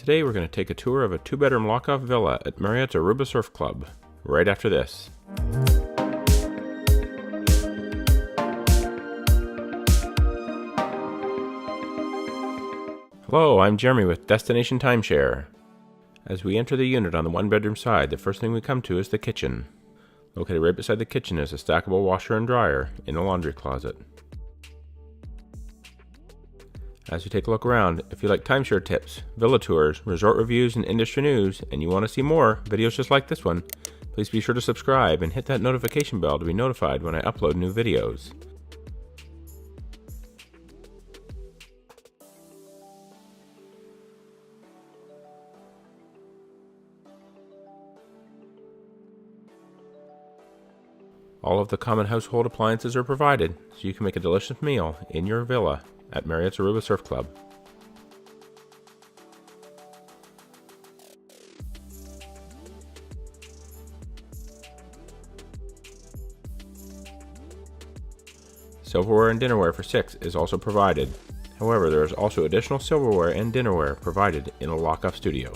Today we're going to take a tour of a 2-bedroom Lockoff villa at Marriott Aruba Surf Club, right after this. Hello, I'm Jeremy with Destination Timeshare. As we enter the unit on the 1-bedroom side, the first thing we come to is the kitchen. Located right beside the kitchen is a stackable washer and dryer in the laundry closet. As you take a look around, if you like timeshare tips, villa tours, resort reviews, and industry news, and you want to see more videos just like this one, please be sure to subscribe and hit that notification bell to be notified when I upload new videos. All of the common household appliances are provided, so you can make a delicious meal in your villa at Marriott Aruba Surf Club. Silverware and dinnerware for 6 is also provided. However, there is also additional silverware and dinnerware provided in a Lockoff studio.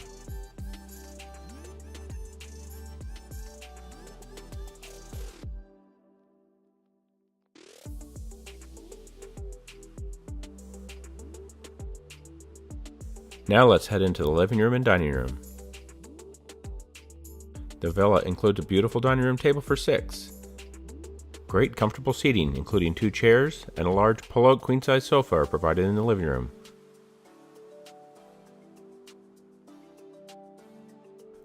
Now let's head into the living room and dining room. The villa includes a beautiful dining room table for 6. Great comfortable seating, including 2 chairs and a large pull-out queen-size sofa are provided in the living room.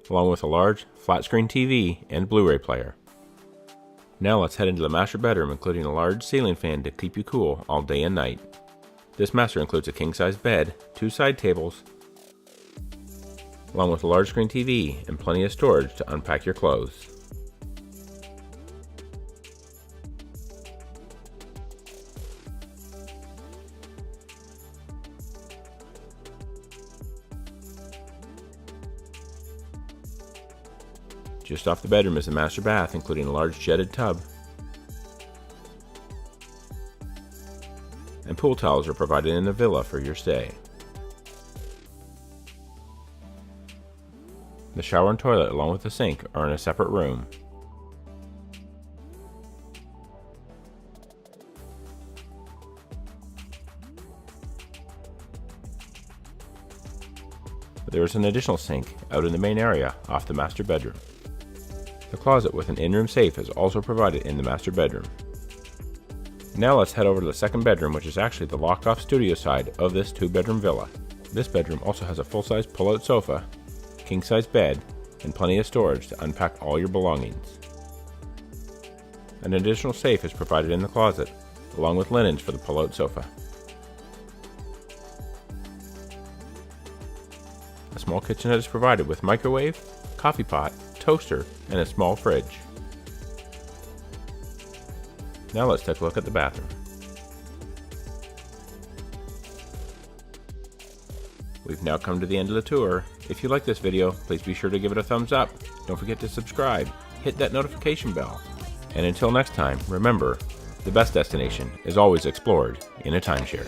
Along with a large flat-screen TV and Blu-ray player. Now let's head into the master bedroom, including a large ceiling fan to keep you cool all day and night. This master includes a king-size bed, 2 side tables, along with a large screen TV and plenty of storage to unpack your clothes. Just off the bedroom is the master bath, including a large jetted tub, and pool towels are provided in the villa for your stay. The shower and toilet, along with the sink, are in a separate room. There is an additional sink out in the main area off the master bedroom. The closet with an in-room safe is also provided in the master bedroom. Now let's head over to the second bedroom, which is actually the Lockoff studio side of this 2-bedroom villa. This bedroom also has a full-size pull-out sofa, king-size bed, and plenty of storage to unpack all your belongings. An additional safe is provided in the closet, along with linens for the pull-out sofa. A small kitchenette is provided with microwave, coffee pot, toaster, and a small fridge. Now let's take a look at the bathroom. We've now come to the end of the tour. If you like this video, please be sure to give it a thumbs up. Don't forget to subscribe, hit that notification bell. And until next time, remember, the best destination is always explored in a timeshare.